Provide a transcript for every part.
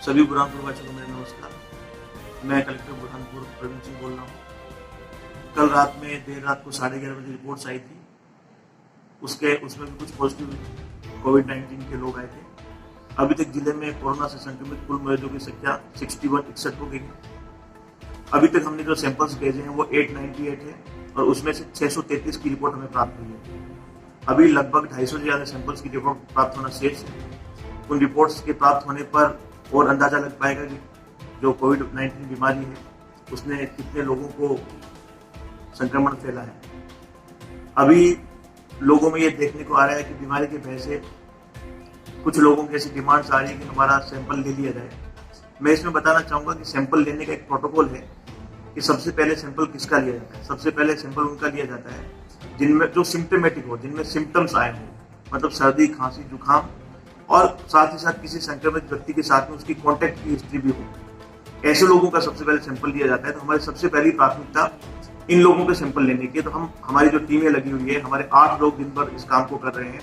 सभी बुरहानपुर वासियों को मेरा नमस्कार। मैं कलेक्टर बुरहानपुर प्रवीण सिंह बोल रहा हूँ। कल रात में देर रात को 11:30 बजे रिपोर्ट्स आई थी। उसमें भी कुछ पॉजिटिव कोविड-19 के लोग आए थे। अभी तक जिले में कोरोना से संक्रमित कुल मरीजों की संख्या 61 हो गई है। अभी तक हमने जो सैंपल्स भेजे हैं वो 898 है और उसमें से 633 की रिपोर्ट हमें प्राप्त हुई है। अभी लगभग 250 से ज्यादा सैंपल्स की रिपोर्ट प्राप्त होना शेष है। उन रिपोर्ट्स के प्राप्त होने पर और अंदाजा लग पाएगा कि जो कोविड-19 बीमारी है उसने कितने लोगों को संक्रमण फैला है। अभी लोगों में ये देखने को आ रहा है कि बीमारी के भय से कुछ लोगों की ऐसी डिमांड्स आ रही है कि हमारा सैंपल ले लिया जाए। मैं इसमें बताना चाहूंगा कि सैंपल लेने का एक प्रोटोकॉल है कि सबसे पहले सैंपल किसका लिया जाता है। सबसे पहले सैंपल उनका लिया जाता है जिनमें जो सिम्टोमेटिक हो, जिनमें सिम्टम्स आए हों, मतलब सर्दी, खांसी, जुकाम और साथ ही साथ किसी संक्रमित व्यक्ति के साथ में उसकी कॉन्टेक्ट की हिस्ट्री भी हो। ऐसे लोगों का सबसे पहले सैंपल लिया जाता है। तो हमारी सबसे पहली प्राथमिकता इन लोगों के सैंपल लेने की है। तो हमारी जो टीमें लगी हुई है, हमारे 8 लोग दिन भर इस काम को कर रहे हैं।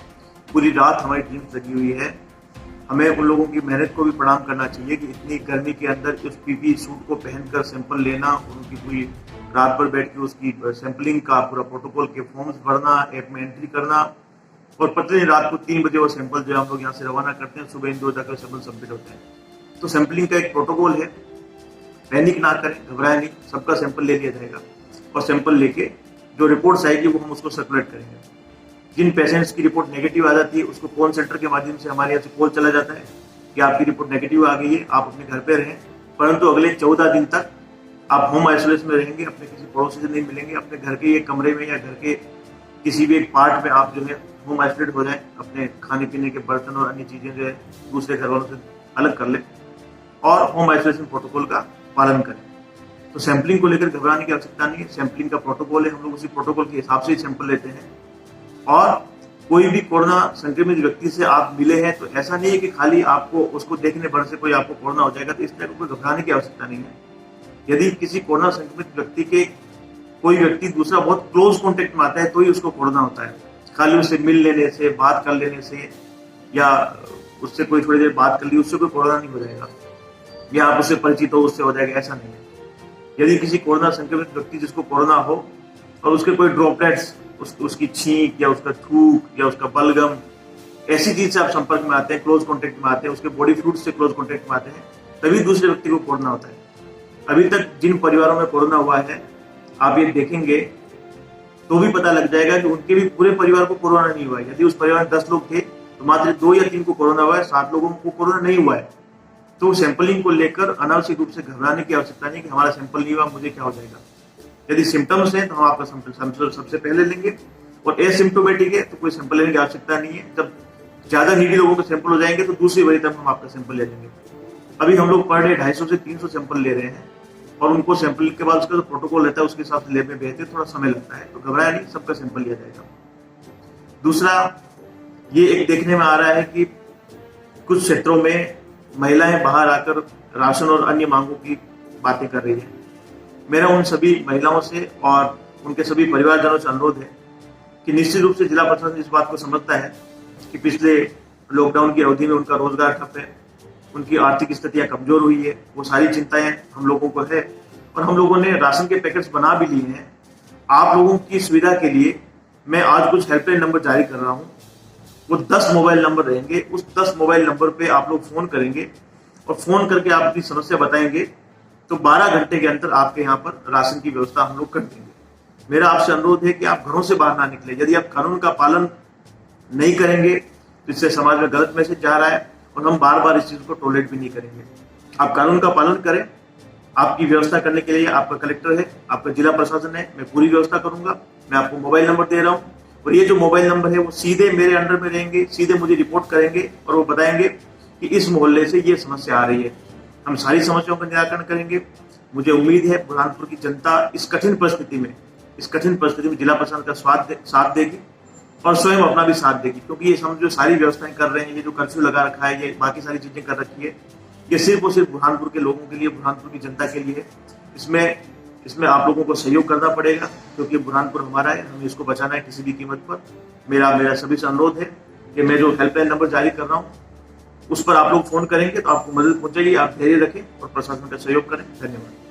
पूरी रात हमारी टीम लगी हुई है। हमें उन लोगों की मेहनत को भी प्रणाम करना चाहिए कि इतनी गर्मी के अंदर उस पीपीई सूट को पहनकर सैंपल लेना, उनकी पूरी रात भर बैठ के उसकी सैंपलिंग का पूरा प्रोटोकॉल के फॉर्म्स भरना, ऐप में एंट्री करना और पता नहीं रात को 3 बजे वो सैंपल जो हम लोग यहाँ से रवाना करते हैं, सुबह इन 2 जाकर सैंपल सबमिट होते हैं। तो सैंपलिंग का एक प्रोटोकॉल है। पैनिक ना करें, घबराएं नहीं, सबका सैंपल ले लिया जाएगा और सैंपल लेके जो रिपोर्ट्स आएगी वो हम उसको सर्कुलेट करेंगे। जिन पेशेंट्स की रिपोर्ट नेगेटिव आ जाती है उसको कॉल सेंटर के माध्यम से हमारे यहाँ से कॉल चला जाता है कि आपकी रिपोर्ट नेगेटिव आ गई है, आप अपने घर पे रहें, परंतु अगले 14 दिन तक आप होम आइसोलेशन में रहेंगे, अपने किसी पड़ोसी से नहीं मिलेंगे, अपने घर के एक कमरे में या घर के किसी भी एक पार्ट में आप जो है होम आइसोलेट हो जाए, अपने खाने पीने के बर्तन और अन्य चीजें जो है दूसरे घर वालों से अलग कर ले और होम आइसोलेशन प्रोटोकॉल का पालन करें। तो सैंपलिंग को लेकर घबराने की आवश्यकता नहीं है। सैंपलिंग का प्रोटोकॉल है, हम लोग उसी प्रोटोकॉल के हिसाब से ही सैंपल लेते हैं। और कोई भी कोरोना संक्रमित व्यक्ति से आप मिले हैं तो ऐसा नहीं है कि खाली आपको उसको देखने भर से कोई आपको कोरोना हो जाएगा, तो इस तरह कोई घबराने की आवश्यकता नहीं है। यदि किसी कोरोना संक्रमित व्यक्ति के कोई व्यक्ति दूसरा बहुत क्लोज कॉन्टेक्ट में आता है तो ही उसको कोरोना होता है। खाली उससे मिल लेने से, बात कर लेने से या उससे कोई थोड़ी देर बात कर ली उससे कोई कोरोना नहीं हो जाएगा, या आप उससे परिचित हो उससे हो जाएगा, ऐसा नहीं है। यदि किसी कोरोना संक्रमित व्यक्ति जिसको कोरोना हो और उसके कोई ड्रॉपलेट्स उसकी छींक या उसका थूक या उसका बलगम ऐसी चीज से आप संपर्क में आते हैं, क्लोज कॉन्टेक्ट में आते हैं, उसके बॉडी फ्लूइड से क्लोज कॉन्टेक्ट में आते हैं, तभी दूसरे व्यक्ति को कोरोना होता है। अभी तक जिन परिवारों में कोरोना हुआ है आप ये देखेंगे तो भी पता लग जाएगा कि उनके भी पूरे परिवार को कोरोना नहीं हुआ है। यदि उस परिवार में 10 लोग थे तो मात्र 2 या 3 को कोरोना हुआ है, 7 लोगों को कोरोना नहीं हुआ है। तो सैंपलिंग को लेकर अनावश्यक रूप से घबराने की आवश्यकता नहीं कि हमारा सैंपल नहीं हुआ, मुझे क्या हो जाएगा। यदि सिम्टम्स हैं तो हम आपका सैंपल सबसे पहले लेंगे और एसिम्टोमेटिक है तो कोई सैंपल लेने की आवश्यकता नहीं है। जब ज्यादा नीडी लोगों के सैंपल हो जाएंगे तो दूसरी बारी तब हम आपका सैंपल ले लेंगे। अभी हम लोग पर डे 250 से 300 सैंपल ले रहे हैं और उनको सैंपल के बाद उसका जो प्रोटोकॉल रहता है उसके हिसाब से लैब में भेजते, थोड़ा समय लगता है, तो घबराया नहीं, सबका सैंपल लिया जाएगा। दूसरा, ये एक देखने में आ रहा है कि कुछ क्षेत्रों में महिलाएं बाहर आकर राशन और अन्य मांगों की बातें कर रही है। मेरा उन सभी महिलाओं से और उनके सभी परिवारजनों से अनुरोध है कि निश्चित रूप से जिला प्रशासन इस बात को समझता है कि पिछले लॉकडाउन की अवधि में उनका रोजगार ठप है, उनकी आर्थिक स्थितियां कमजोर हुई है, वो सारी चिंताएं हम लोगों को है और हम लोगों ने राशन के पैकेट्स बना भी लिए हैं। आप लोगों की सुविधा के लिए मैं आज कुछ हेल्पलाइन नंबर जारी कर रहा हूँ। वो 10 मोबाइल नंबर रहेंगे। उस 10 मोबाइल नंबर पे आप लोग फोन करेंगे और फोन करके आप अपनी समस्या बताएंगे तो 12 घंटे के अंदर आपके यहाँ पर राशन की व्यवस्था हम लोग कर देंगे। मेरा आपसे अनुरोध है कि आप घरों से बाहर ना निकले। यदि आप कानून का पालन नहीं करेंगे तो इससे समाज में गलत मैसेज जा रहा है और हम बार बार इस चीज को टॉलरेट भी नहीं करेंगे। आप कानून का पालन करें। आपकी व्यवस्था करने के लिए आपका कलेक्टर है, आपका जिला प्रशासन है, मैं पूरी व्यवस्था करूंगा। मैं आपको मोबाइल नंबर दे रहा हूँ और ये जो मोबाइल नंबर है वो सीधे मेरे अंडर में रहेंगे, सीधे मुझे रिपोर्ट करेंगे और वो बताएंगे कि इस मोहल्ले से ये समस्या आ रही है। हम सारी समस्याओं का निराकरण करेंगे। मुझे उम्मीद है बुरहानपुर की जनता इस कठिन परिस्थिति में जिला प्रशासन का साथ देगी और स्वयं अपना भी साथ देगी, क्योंकि ये हम जो सारी व्यवस्थाएं कर रहे हैं, ये जो कर्फ्यू लगा रखा है, ये बाकी सारी चीजें कर रखी है, ये सिर्फ और सिर्फ बुरहानपुर के लोगों के लिए, बुरहानपुर की जनता के लिए है। इसमें आप लोगों को सहयोग करना पड़ेगा क्योंकि बुरहानपुर हमारा है, हमें इसको बचाना है किसी भी कीमत पर। मेरा सभी से अनुरोध है कि मैं जो हेल्पलाइन नंबर जारी कर रहा हूँ उस पर आप लोग फोन करेंगे तो आपको मदद पहुंचेगी। आप धैर्य रखें और प्रशासन का सहयोग करें। धन्यवाद।